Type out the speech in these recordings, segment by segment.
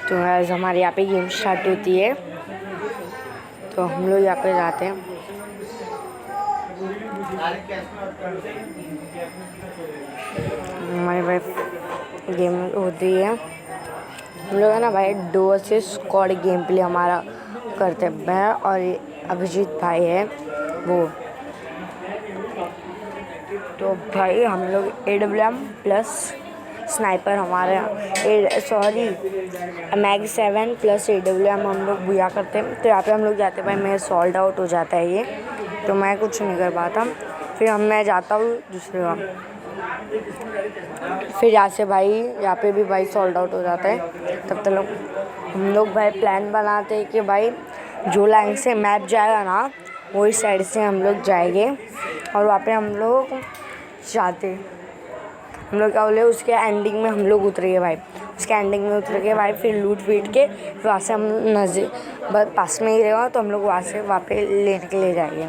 तो आज हमारे यहाँ पे गेम स्टार्ट होती है, तो हम लोग यहाँ पे जाते हैं। हमारे भाई गेम होती है, हम लोग है ना भाई डुओ से स्क्वाड गेम प्ले हमारा करते हैं। मैं और अभिजीत भाई है वो, तो भाई हम लोग AWM प्लस स्नाइपर हमारे मैग 7 प्लस AWM हम लोग बुया करते हैं। तो यहाँ पे हम लोग जाते हैं भाई, मैं सोल्ड आउट हो जाता है ये, तो मैं कुछ नहीं कर पाता। फिर मैं जाता हूँ दूसरे का, फिर यहाँ से भाई यहाँ पे भी भाई सोल्ड आउट हो जाता है। तब तक हम लोग भाई प्लान बनाते हैं कि भाई जो लाइन से मैप जाएगा ना वही साइड से हम लोग जाएंगे, और वहाँ पे हम लोग जाते, हम लोग क्या बोले उसके एंडिंग में हम लोग उतरेंगे भाई, उसके एंडिंग में उतर के भाई फिर लूट वीट के वहाँ से हम नज़दीक बस पास में ही रहेगा, तो हम लोग वहाँ से वहाँ पे लेने के लिए जाएंगे।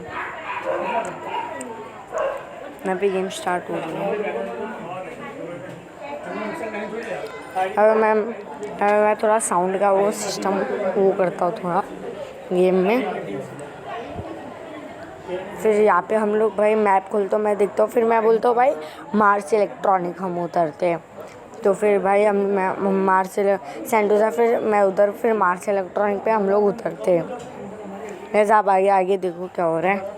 यहाँ पे गेम स्टार्ट हो रही है। अब मैं थोड़ा साउंड का वो सिस्टम वो करता हूँ थोड़ा गेम में। फिर यहाँ पे हम लोग भाई मैप खोलते हो, मैं देखता हूँ, फिर मैं बोलता हूँ भाई मार्स इलेक्ट्रॉनिक हम उतरते हैं। तो फिर भाई हम मार्स सेंटोसा, फिर मैं उधर फिर मार्स इलेक्ट्रॉनिक पे हम लोग उतरते हैं। ऐसा आप आगे आगे देखो क्या हो रहा है।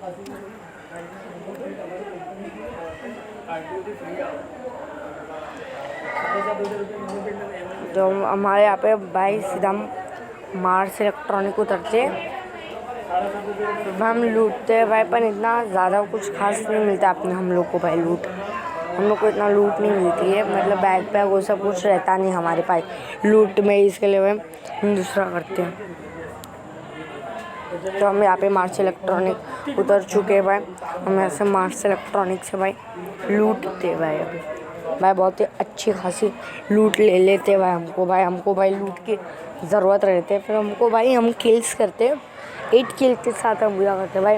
तो हमारे यहाँ पे भाई सीधा मार्स इलेक्ट्रॉनिक उतरते हैं, हम लूटते हैं भाई, पर इतना ज़्यादा कुछ खास नहीं मिलता अपने हम लोग को भाई। लूट हम लोग को इतना लूट नहीं मिलती है, मतलब बैग पैग वो सब कुछ रहता नहीं हमारे पास लूट में, इसके लिए भाई हम दूसरा करते हैं। तो हम यहाँ पे मार्स इलेक्ट्रॉनिक उतर चुके हैं भाई, हम ऐसे मार्स इलेक्ट्रॉनिक से भाई लूटते भाई। अभी भाई बहुत ही अच्छी खासी लूट ले लेते भाई, हमको भाई लूट की ज़रूरत रहती है। फिर हमको भाई हम किल्स करते हैं, 8 किल के साथ हम बुरा करते हैं भाई।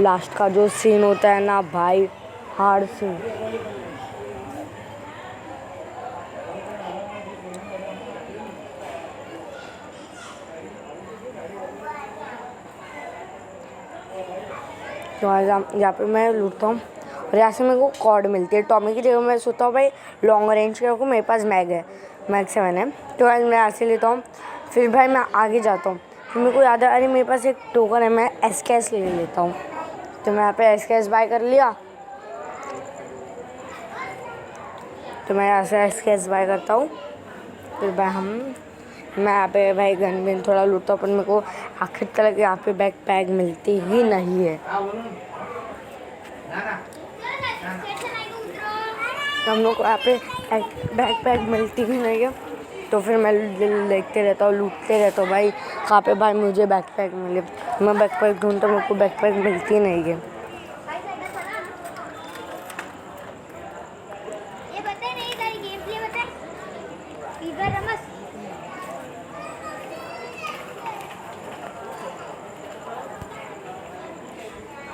लास्ट का जो सीन होता है ना भाई, हार्ड सीन। तो आज यहाँ पे मैं लूटता हूँ, और यहाँ से मेरे को कॉर्ड मिलती है। टॉमी की जगह मैं सोचता हूँ भाई लॉन्ग रेंज के रखूँ, मेरे पास मैग है, मैग 7 है, तो आज मैं यहाँ से लेता हूँ। फिर भाई मैं आगे जाता हूँ, फिर मेरे को याद है अरे मेरे पास एक टोकन है, मैं SKS ले लेता हूँ। तो मैं यहाँ पे SKS बाय कर लिया, तो मैं यहाँ से SKS बाय करता हूँ। फिर भाई मैं यहाँ पे भाई गन विन थोड़ा लूटता हूँ, पर मेरे को आखिर तक यहाँ पे बैक पैक मिलती ही नहीं है। तो हम लोग को यहाँ पे बैक पैक मिलती ही नहीं है, तो फिर मैं देखते रहता हूँ, लूटते रहता हूँ भाई कहाँ पे भाई मुझे बैक पैक मिले। मैं बैक पैक ढूंढता हूँ, मेरे को बैक पैक मिलती नहीं है।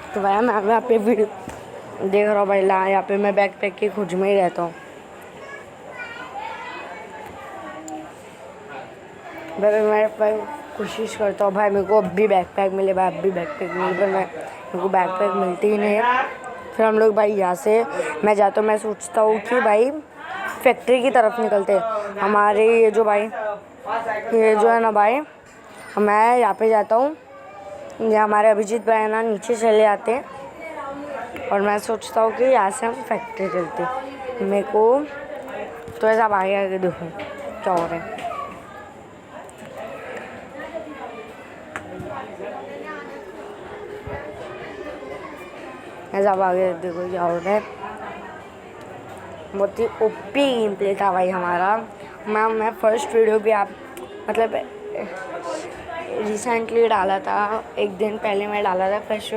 तो भाई मैं यहाँ पे वीडियो देख रहा हूँ भाई, यहाँ पे मैं बैक पैक की खोज में ही रहता हूँ भाई। मैं भाई कोशिश करता हूँ भाई मेरे को अब भी बैक पैक मिले भाई, अब भी बैक पैक मिले, पर मेरे को बैक पैक मिलती ही नहीं है। फिर हम लोग भाई यहाँ से मैं जाता हूँ, मैं सोचता हूँ कि भाई फैक्ट्री की तरफ निकलते हैं। हमारे ये जो है ना भाई, मैं यहाँ पे जाता हूँ, ये हमारे अभिजीत भाई ना नीचे चले आते हैं, और मैं सोचता हूँ कि यहाँ से हम फैक्ट्री चलते हैं। मेरे को तो ऐसा आगे आगे देखूँ क्या हो रहा है। ऐसा आगे देखो क्या हो रहा है। बहुत ही ओपी गेम प्ले था भाई हमारा। मैं फर्स्ट वीडियो भी आप मतलब रिसेंटली डाला था, एक दिन पहले मैं डाला था फर्स्ट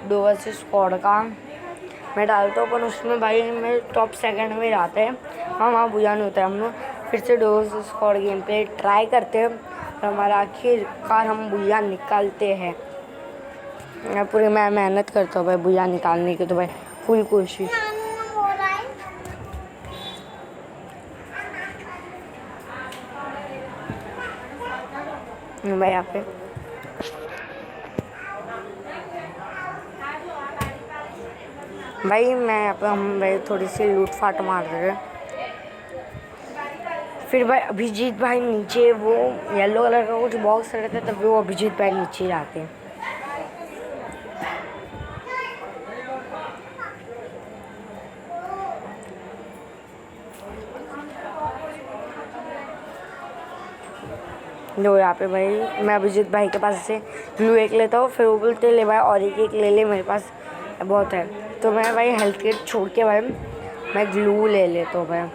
डो वर्सेस स्क्वाड का मैं डालता हूँ, पर उसमें भाई मैं टॉप सेकंड में जाते हैं। वहाँ बुरा नहीं होता है। हम लोग फिर से डो वर्सेस स्क्वाड गेम पे ट्राई करते हैं, और हमारा आखिरकार हम बुरा निकालते हैं। मैं पूरी मेहनत करता हूँ भाई बुरा निकालने की, तो भाई फुल कोशिश। मैं यहाँ पे भाई मैं यहाँ पे हम भाई थोड़ी सी लूट फाट मार रहे हैं। फिर भाई अभिजीत भाई नीचे वो येलो कलर का कुछ बॉक्स रहता है, तब वो अभिजीत भाई नीचे जाते हैं। लो यहाँ पे भाई मैं अभिजीत भाई के पास से ग्लू एक लेता हूँ, फिर वो बोलते ले भाई और एक ले ले, मेरे पास बहुत है। तो मैं भाई हेल्थ किट छोड़ के भाई मैं ग्लू ले लेता हूँ भाई।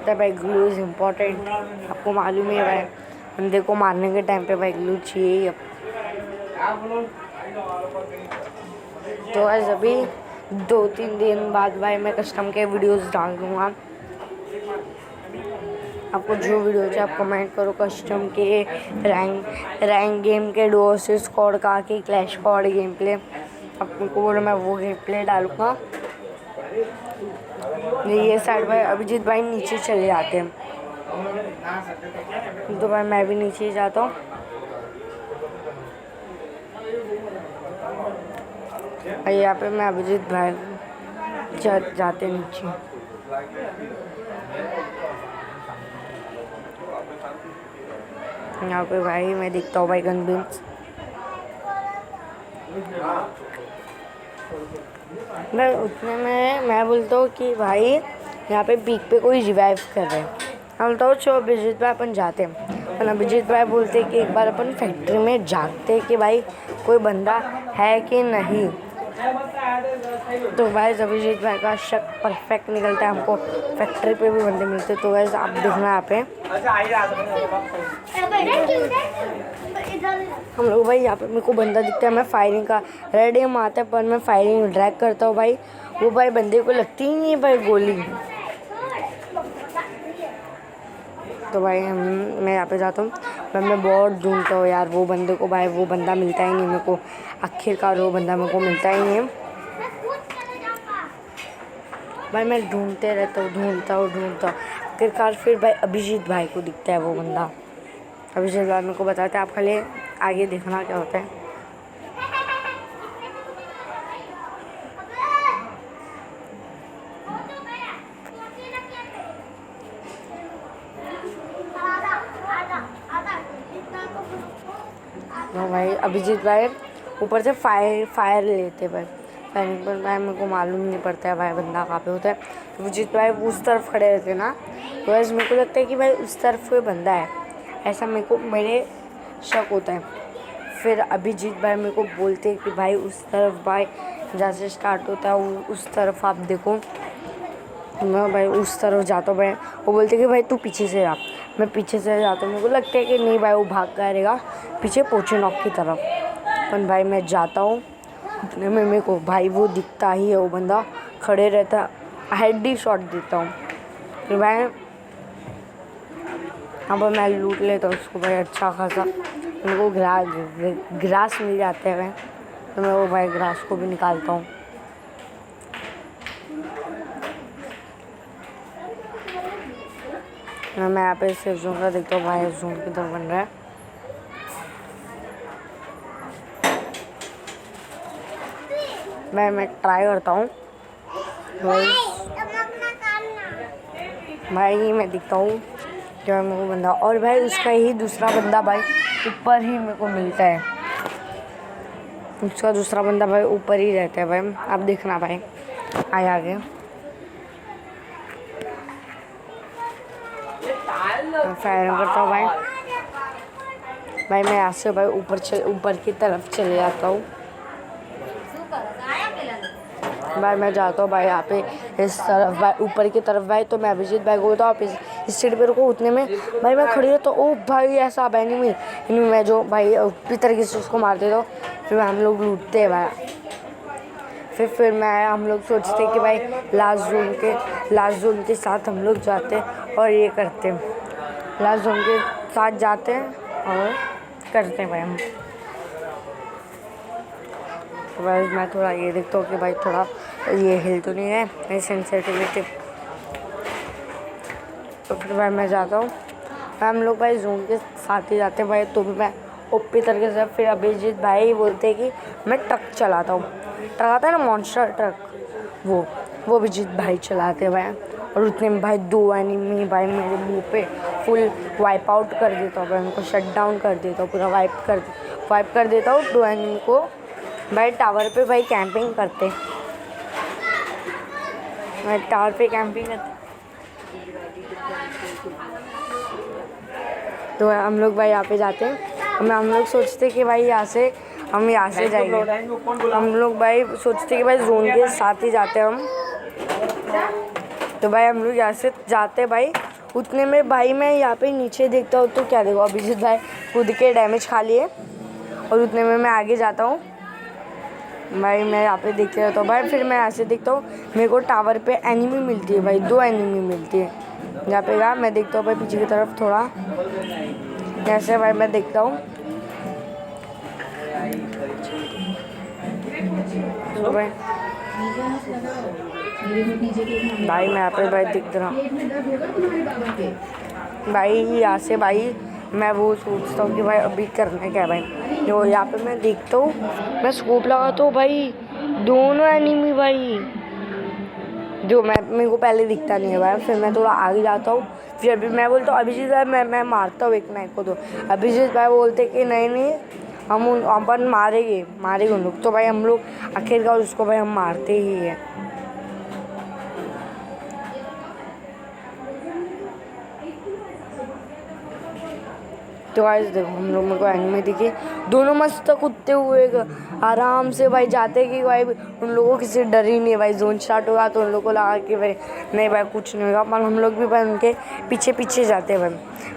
तो भाई ग्लू इज़ इम्पोर्टेंट, आपको मालूम ही है भाई, बंदे को मारने के टाइम पे भाई ग्लू चाहिए ही। तो आज अभी 2-3 दिन बाद भाई मैं कस्टम के वीडियोस डाल दूँगा। आपको जो वीडियो चाहिए आप कमेंट करो, कस्टम के रैंक गेम के डुओ से स्क्वाड का के क्लैश स्क्वाड गेम प्ले, आपको बोलो मैं वो गेम प्ले डालूँगा। ये साइड भाई अभिजीत भाई नीचे चले जाते हैं, तो भाई मैं भी नीचे ही जाता हूँ। यहाँ पे मैं अभिजीत भाई जाते नीचे। यहाँ पे भाई मैं दिखता हूँ भाई गनबिन्स। मैं उतने में मैं बोलता हूँ कि भाई यहाँ पे पीक पे कोई रिवाइव कर रहे हैं। मैं बोलता हूँ चलो अभिजीत भाई अपन जाते हैं, पर अभिजीत भाई बोलते कि एक बार अपन फैक्ट्री में जागते कि भाई कोई बंदा है कि नहीं। तो भाई अभिजीत भाई का शक परफेक्ट निकलता है, हमको फैक्ट्री पे भी बंदे मिलते। तो वैसे आप देखना यहाँ पे हम लोग भाई यहाँ पे मेरे को बंदा दिखता है, मैं फायरिंग का रेड एम आता है, पर मैं फायरिंग ड्रैग करता हूँ भाई, वो भाई बंदे को लगती ही नहीं है भाई गोली। तो भाई मैं यहाँ पे जाता हूँ भाई, मैं बहुत ढूंढता हूँ यार वो बंदे को भाई, वो बंदा मिलता ही नहीं मेरे को, आखिरकार वो बंदा मेरे को मिलता ही नहीं है भाई। मैं ढूंढते रहता हूँ आखिरकार फिर भाई अभिजीत भाई को दिखता है वो बंदा। अभिजीत भाई मेरे को बताते हैं, आप खाली आगे देखना क्या होता है। तो भाई अभिजीत भाई ऊपर से फायर लेते भाई, फायरिंग पर भाई मेरे को मालूम नहीं पड़ता है भाई बंदा कहाँ पे होता है। तो अभिजीत भाई उस तरफ खड़े रहते ना, तो वैसे मेरे को लगता है कि भाई उस तरफ कोई बंदा है, ऐसा मेरे शक होता है। फिर अभिजीत भाई मेरे को बोलते हैं कि भाई उस तरफ भाई जहाँ से स्टार्ट होता है उस तरफ आप देखो। मैं भाई उस तरफ जाता हूँ भाई, वो बोलते कि भाई तू पीछे से जा, मैं पीछे से जाता हूँ। मेरे को लगता है कि नहीं भाई वो भाग कर रहेगा पीछे पोचे नॉक की तरफ, पर भाई मैं जाता हूँ उतने में मेरे को भाई वो दिखता ही है, वो बंदा खड़े रहता, हेड शॉट देता हूँ। फिर भाई यहाँ पर मैं लूट लेता हूँ उसको भाई अच्छा खासा, मेरे को ग्रास मिल जाते हैं भाई, तो मैं वो भाई ग्रास को भी निकालता हूँ। मैं यहाँ पे सेफ जोन का देखता हूँ भाई, जोन किधर बन रहा है। मैं ट्राई करता हूँ भाई मैं दिखता हूँ जो मेरे को बंदा, और भाई उसका ही दूसरा बंदा भाई ऊपर ही मेरे को मिलता है, उसका दूसरा बंदा भाई ऊपर ही रहता है भाई, आप देखना भाई आगे फायरिंग करता हूँ भाई मैं यहाँ से भाई ऊपर की तरफ चले जाता हूँ भाई। मैं जाता हूँ भाई यहाँ पे इस तरफ भाई ऊपर की तरफ भाई, तो मैं अभिजीत भाई को बोलता हूँ आप इस सीट पे रुको। उतने में भाई मैं खड़ी रहता हूँ, ओ भाई ऐसा एनिमी मैं जो भाई पूरी तरीके से उसको मार देता हूँ। फिर हम लोग लूटते हैं भाई, फिर हम लोग सोचते हैं कि भाई लास्ट जोन के साथ हम लोग जाते हैं और ये करते हैं, लास्ट जोन के साथ जाते हैं और करते हैं भाई हम। तो भाई मैं थोड़ा ये देखता हूँ कि भाई थोड़ा ये हिल तो नहीं है सेंसिटिविटी। तो फिर भाई मैं जाता हूँ हम लोग भाई जोन के साथ ही जाते भाई, तो भी मैं ओपी तरीके से। फिर अभिजीत भाई बोलते कि मैं ट्रक चलाता हूँ, ट्रक आता है ना मॉन्स्टर ट्रक, वो अभिजीत भाई चलाते भाई। और उतने में भाई 2 एनिमी भाई मेरे मुंह पे फुल वाइप आउट कर देता हूँ भाई, उनको शट डाउन कर देता हूँ, पूरा वाइप कर देता हूँ 2 एनिमी को भाई। टावर पे भाई कैंपिंग करते, भाई टावर पे कैंपिंग करते। तो हम लोग भाई यहाँ पे जाते हैं, हम लोग सोचते कि भाई हम यहाँ से जाएंगे। हम लोग भाई सोचते कि भाई जोन के साथ ही जाते हैं हम। तो भाई हम लोग यहाँ से जाते भाई, उतने में भाई मैं यहाँ पे नीचे देखता हूँ तो क्या देखो, अभिजीत भाई खुद के डैमेज खा लिए। और उतने में मैं आगे जाता हूँ भाई, मैं यहाँ पे देखते रहता हूँ भाई। फिर मैं ऐसे देखता हूँ, मेरे को टावर पे एनिमी मिलती है भाई, 2 एनिमी मिलती है। यहाँ पे मैं देखता हूँ भाई पीछे की तरफ थोड़ा ऐसे भाई मैं देखता हूँ। तो भाई मैं यहाँ पे भाई दिख रहा भाई, यहाँ से भाई मैं वो सोचता हूँ कि भाई अभी करना क्या भाई। तो यहाँ पे मैं देखता हूँ, मैं स्कोप लगाता हूँ भाई, दोनों एनिमी भाई, जो मेरे को पहले दिखता नहीं है भाई। फिर मैं थोड़ा आगे जाता हूँ, फिर अभी मैं बोलता हूँ अभिजीत भाई मैं मारता हूँ एक नाइक को। तो अभिजीत भाई बोलते कि नहीं हम अपन मारेंगे उन लोग। तो भाई हम लोग आखिरकार उसको भाई हम मारते ही है। तो गाइस देखो हम लोग मेरे को एनिमी दिखी, दोनों मस्त कूदते हुए आराम से भाई जाते कि भाई उन लोगों को किसी डर ही नहीं है भाई। जोन स्टार्ट होगा तो उन लोगों को लगा कि भाई नहीं भाई कुछ नहीं होगा, पर हम लोग भी भाई उनके पीछे जाते हैं भाई।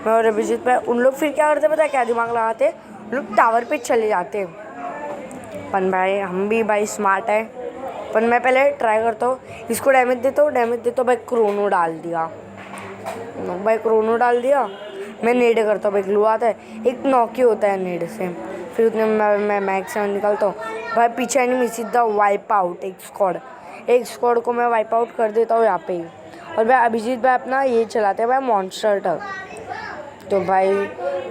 मैं और अभिजीत भाई उन लोग फिर क्या करते पता है क्या दिमाग लगाते, उन लोग टावर पे चले जाते हैं। पर भाई हम भी भाई स्मार्ट है, पर मैं पहले ट्राई करता हूँ, इसको डैमेज देता हूँ भाई। क्रोनो डाल दिया मैं नेड करता हूँ भाई, ग्लू आता है, एक नॉकी होता है नेड से। फिर उतने मैं मैक्स 7 निकालता हूँ भाई, पीछे एनिमी सीधा वाइप आउट, एक स्क्वाड को मैं वाइप आउट कर देता हूँ यहाँ पे ही। और भाई अभिजीत भाई अपना ये चलाते हैं भाई मॉन्स्टर ट्रक। तो भाई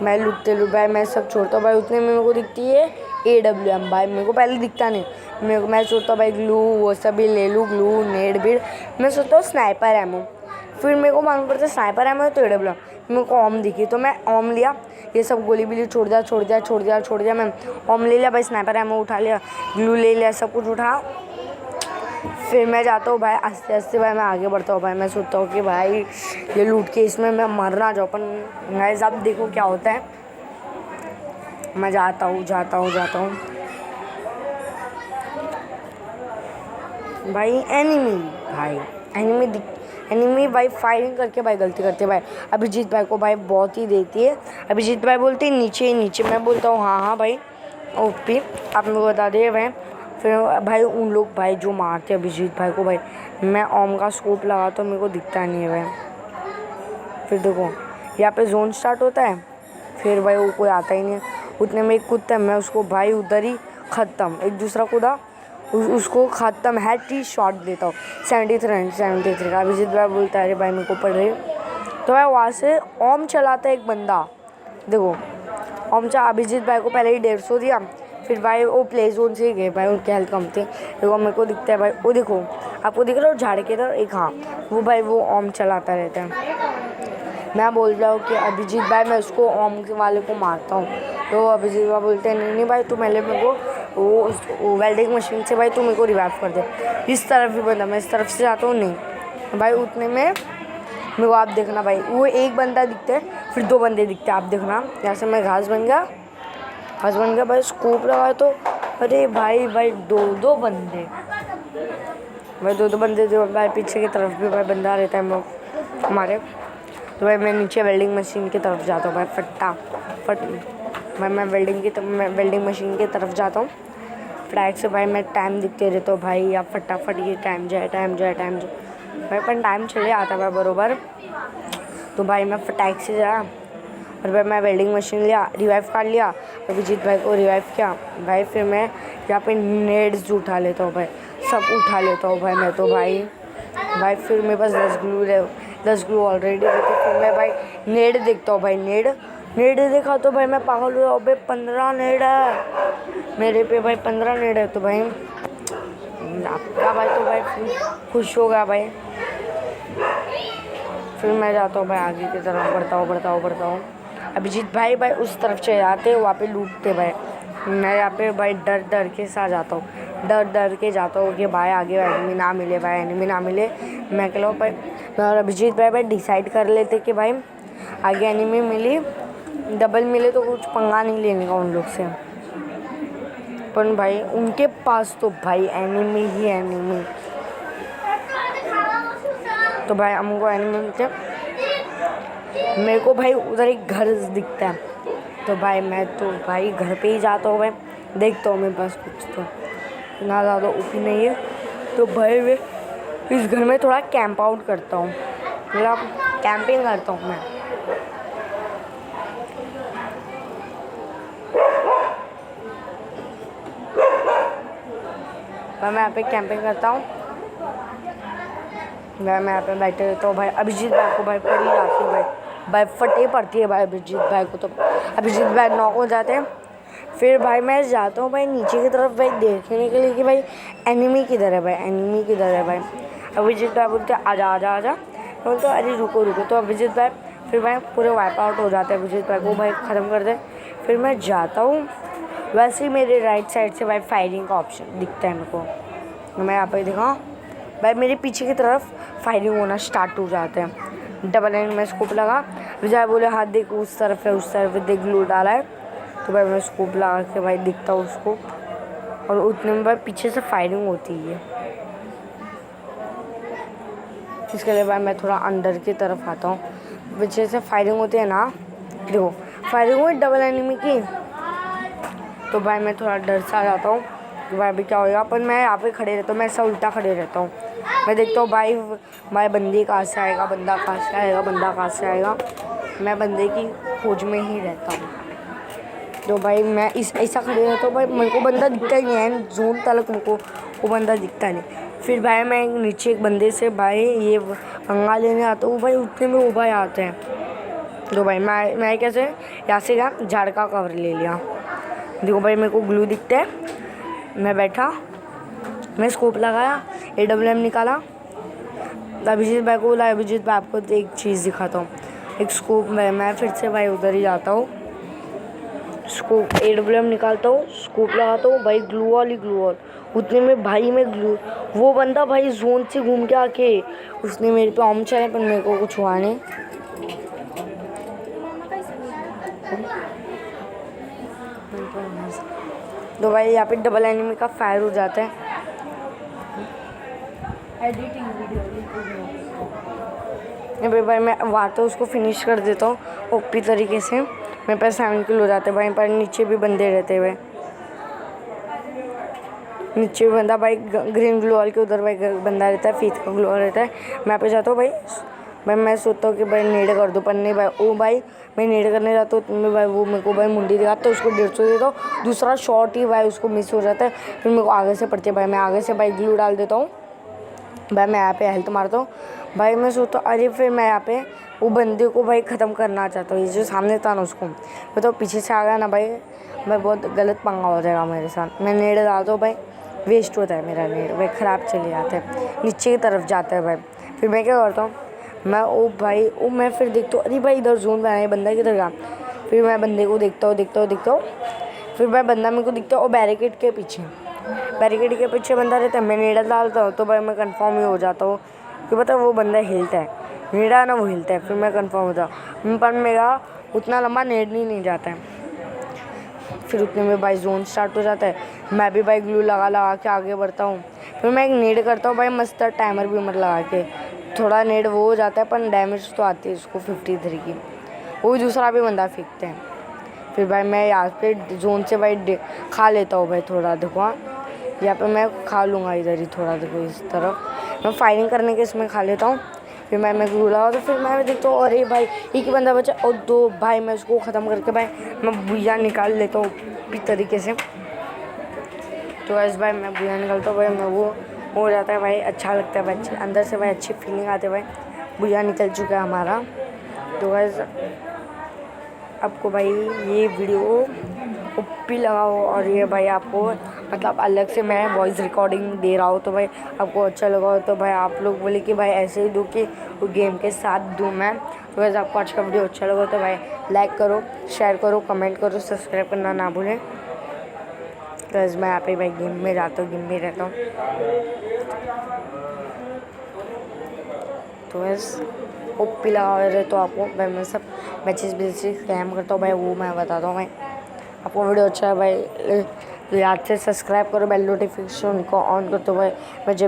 मैं लूटते भाई मैं सब छोड़ता हूँ भाई। उतने में मेरे को दिखती है AWM भाई, मेरे को पहले दिखता नहीं, मैं सोचता हूँ भाई ग्लू वो सब भी ले लूँ, ग्लू नेड भी। मैं सोचता हूँ स्नाइपर एमो, फिर मेरे को मालूम पड़ता है स्नाइपर एमो तो AWM। मेरे को ओम दिखी तो मैं ओम लिया, ये सब गोली बिली छोड़ दिया। मैं ओम ले लिया भाई, स्नाइपर एमो उठा लिया, ग्लू ले लिया, सब कुछ उठा। फिर मैं जाता हूँ भाई आस्ते भाई मैं आगे बढ़ता हूँ भाई। मैं सोचता हूँ कि भाई ये लूट के इसमें मैं मर ना जाऊँ। पर गाइस आप देखो क्या होता है, मैं जाता हूँ भाई एनिमी भाई फायरिंग करके भाई गलती करते भाई। अभिजीत भाई को भाई बहुत ही देती है। अभिजीत भाई बोलते हैं नीचे। मैं बोलता हूँ हाँ भाई ओपी आप मेरे को बता दिए भाई। फिर भाई उन लोग भाई जो मारते अभिजीत भाई को भाई, मैं ओम का स्कोप लगा तो मेरे को दिखता नहीं है भाई। फिर देखो यहाँ पे जोन स्टार्ट होता है, फिर भाई वो कोई आता ही नहीं है। उतने में एक कूदता है, मैं उसको भाई उधर ही ख़त्म, एक दूसरा कूदा उसको ख़त्म हेड शॉट देता हूँ 73 का। अभिजीत भाई बोलता है अरे भाई मेरे को पड़ रही है। तो भाई वहाँ से ओम चलाता है एक बंदा, देखो ओम चाह अभिजीत भाई को पहले ही 150 दिया। फिर भाई वो प्ले जोन से ही गए भाई, उनकी हेल्थ कम थी। देखो मेरे को दिखता है भाई, वो देखो आपको दिख रहा है झाड़ के तरफ एक, हाँ वो भाई वो ओम चलाता रहता है। मैं बोल रहा हूँ कि अभिजीत भाई मैं उसको ओम वाले को मारता हूँ। तो अभिजीत भाई बोलते हैं नहीं भाई तू पहले मेरे को वो वेल्डिंग मशीन से भाई तू मेरे को रिवाइव कर दे। इस तरफ भी बंदा, मैं इस तरफ से जाता हूँ नहीं भाई। उतने में मेरे को आप देखना भाई वो एक बंदा दिखता है, फिर 2 बंदे दिखते हैं, आप देखना। यहाँ से मैं घास बन गया भाई, स्कोप लगाया तो अरे भाई 2 बंदे भाई, 2 बंदे जो भाई पीछे की तरफ भी भाई बंदा रहता है हमारे। तो भाई मैं नीचे वेल्डिंग मशीन की तरफ जाता हूँ भाई फटाफट भाई। मैं वेल्डिंग मशीन की तरफ जाता हूँ फ्लैग से भाई। मैं टाइम दिखते रहता हूँ भाई, या फटाफट ये टाइम जाए भाई, पर टाइम चले आता भाई बरोबर। तो भाई मैं फटाक से जा, और भाई मैं वेल्डिंग मशीन लिया, रिवाइव कर लिया, अभिजीत भाई को रिवाइव किया भाई। फिर मैं यहाँ पे नेड्स उठा लेता हूँ भाई, सब उठा लेता हूँ भाई मैं तो भाई। फिर मेरे पास 10 ग्लू 10 ग्लू ऑलरेडी देते। फिर मैं भाई नेड देखता हूँ भाई, नेड देखा तो भाई मैं पागल हुआ भाई, 15 नेड है मेरे पे भाई, 15 नेड है। तो भाई आपका भाई तो भाई खुश होगा भाई। फिर मैं जाता हूँ भाई आगे की तरफ, बढ़ता हूँ। अभिजीत भाई उस तरफ चले जाते, वहाँ पे लूटते भाई। मैं यहाँ पे भाई डर के साथ जाता हूँ, डर के जाता हूँ कि भाई आगे एनिमी ना मिले मैं कहता हूँ भाई। और अभिजीत भाई डिसाइड कर लेते कि भाई आगे एनिमी मिली, डबल मिले तो कुछ पंगा नहीं लेने का उन लोग से। पर भाई उनके पास तो भाई एनिमी ही एनिमी। तो भाई हमको एनिमी मिलते, मेरे को भाई उधर एक घर दिखता है। तो भाई मैं तो भाई घर पे ही जाता हूँ भाई, देखता हूँ मेरे पास कुछ तो ना ज़्यादा ओपी नहीं है। तो भाई मैं इस घर में थोड़ा कैंप आउट करता हूँ, मतलब कैंपिंग करता हूँ मैं। मैं यहाँ पे कैंपिंग करता हूँ, मैं यहाँ पे बैठे रहता हूँ भाई। अभिजीत भाई को भाई पड़ी जाती है भाई फटे पड़ती है भाई अभिजीत भाई को। तो अभिजीत भाई नॉक हो जाते हैं। फिर भाई मैं जाता हूँ भाई नीचे की तरफ भाई देखने के लिए कि भाई एनिमी किधर है भाई। अभिजीत भाई बोलते आजा बोलते अरे रुको। तो अभिजीत भाई फिर भाई पूरे वाइप आउट हो जाते हैं, अभिजीत भाई को भाई ख़त्म कर दे। फिर मैं जाता हूँ, वैसे ही मेरे राइट साइड से भाई फायरिंग का ऑप्शन दिखता है मेरे को। मैं यहाँ पे दिखाऊँ भाई, मेरे पीछे की तरफ फायरिंग होना स्टार्ट हो जाते हैं। डबल एंड में स्कोप लगा, विजय बोले हाथ देख उस तरफ है देख ग्लू डाला है। तो भाई मैं स्कोप लगा के भाई दिखता हूँ उसको, और उतने में भाई पीछे से फायरिंग होती है। इसके लिए भाई मैं थोड़ा अंदर की तरफ आता हूँ, पीछे से फायरिंग होती है ना, देखो फायरिंग हुई डबल एनिमी की। तो भाई मैं थोड़ा डर सा आ जाता हूँ कि भाई अभी क्या होगा। पर मैं यहाँ पे खड़े रहता हूँ, मैं ऐसा उल्टा खड़े रहता हूँ। मैं देखता हूँ भाई बंदे कहाँ से आएगा, बंदा कहाँ से आएगा। मैं बंदे की खोज में ही रहता हूँ। तो भाई मैं ऐसा खड़े रहता हूँ भाई, मेरे को बंदा दिखता ही नहीं है, जोन तक मेरे को वो बंदा दिखता नहीं। फिर भाई मैं नीचे एक बंदे से भाई ये पंगा लेने आता हूँ भाई, उतने में वो भाई आते हैं। तो भाई मैं कैसे यहाँ से झाड़ का कवर ले लिया। देखो भाई मेरे को ग्लू दिखता है, मैं बैठा, मैं स्कोप लगाया, AWM निकाला। अभिजीत भाई को बोला अभिजीत भाई आपको एक चीज़ दिखाता हूँ, एक स्कोप में मैं फिर से भाई उधर ही जाता हूँ, स्कोप AWM निकालता हूँ, स्कोप लगाता हूँ भाई, ग्लू वॉल। उतने में भाई मैं ग्लू, वो बंदा भाई जोन से घूम के आके उसने मेरे पे ऑम चला, पर मेरे को कुछ हुआ नहीं। तो भाई यहाँ पे डबल एनिमी का फायर हो जाता है। एडिटिंग वीडियो भाई मैं वहाँ तो उसको फिनिश कर देता हूँ ओपी तरीके से। मेरे पास 7 किल हो जाते हैं भाई, पर नीचे भी बंदे रहते हुए, नीचे भी बंदा भाई ग्रीन ग्लो वाल के उधर भाई बंदा रहता है, फीत का ग्लो वाल रहता है। मैं पे जाता हूँ भाई मैं सोचता हूँ कि भाई नेड कर दो, पर नहीं भाई वो भाई मैं नेड करने जाता हूँ तो भाई वो मेरे को भाई मुंडी दिखाता है, उसको 150 देता हूँ, दूसरा शॉट ही भाई उसको मिस हो जाता है। फिर मेरे को आगे से पड़ती है भाई, मैं आगे से भाई ग्लू डाल देता हूँ भाई, मैं यहाँ पे हेल्थ मारता हूँ भाई। मैं सोचता हूँ अरे फिर मैं यहाँ पे वो बंदे को भाई ख़त्म करना चाहता हूँ, ये जो सामने था ना उसको, मैं तो पीछे से आ गया ना भाई, बहुत गलत पंगा हो जाएगा मेरे साथ। मैं नेड डालता हूँ भाई, वेस्ट होता है मेरा नेड भाई, ख़राब चले जाता है, नीचे की तरफ जाता है भाई। फिर मैं क्या करता हूँ, मैं फिर देखता हूँ अरे भाई इधर जोन बनाया है, बंदा किधर गया। फिर मैं बंदे को देखता हूँ, फिर भाई बंदा मेरे को दिखता है और बैरिकेड के पीछे बंदा रहता है। मैं नेड़ा डालता हूँ तो भाई मैं कंफर्म ही हो जाता हूँ कि पता वो बंदा हिलता है, नेड़ा ना वो हिलता है, फिर मैं कंफर्म होता हूँ, पर मेरा उतना लंबा नेड नहीं जाता है। फिर उतने में भाई जोन स्टार्ट हो जाता है, मैं भी भाई ग्लू लगा के आगे बढ़ता हूँ। फिर मैं एक नेड करता हूँ भाई मस्त टाइमर भी मत लगा के, थोड़ा नेड वो हो जाता है पर डैमेज तो आती है उसको 53 की, वो दूसरा भी बंदा फेंकते हैं। फिर भाई मैं यहाँ पे जोन से भाई खा लेता हूँ भाई थोड़ा, देखो यहाँ पे मैं खा लूँगा इधर ही थोड़ा, देखो इस तरफ मैं फायरिंग करने के इसमें खा लेता हूँ। फिर मैं ग्लू लगा तो फिर मैं देखता हूँ अरे भाई एक ही बंदा बचा और 2 भाई, मैं उसको ख़त्म करके भाई मैं बुया निकाल लेता हूँ इस तरीके से। तो ऐसे भाई मैं बुया निकालता हूँ भाई, मैं वो हो जाता है भाई, अच्छा लगता है भाई, अंदर से भाई अच्छी फीलिंग आती है भाई, भुया निकल चुका है हमारा। तो गाइस आपको भाई ये वीडियो ओपी लगाओ और ये भाई आपको मतलब अलग से मैं वॉइस रिकॉर्डिंग दे रहा हूँ, तो भाई आपको अच्छा लगा तो भाई आप लोग बोले कि भाई ऐसे ही दूँ कि वो गेम के साथ दूँ मैं। तो वैसे आपको आज का वीडियो अच्छा लगा तो भाई लाइक करो, शेयर करो, कमेंट करो, सब्सक्राइब करना ना भूलें। तो मैं यहाँ पे भाई गेम में जाता हूँ, गेम में रहता हूँ। तो बस ओपी लगा रहे तो आपको भाई मैं सब मैचेस बेसिस स्कैम करता हूँ भाई, वो मैं बताता हूँ भाई। आपको वीडियो अच्छा है भाई तो याद से सब्सक्राइब करो, बेल नोटिफिकेशन को ऑन कर दो भाई। मैं जब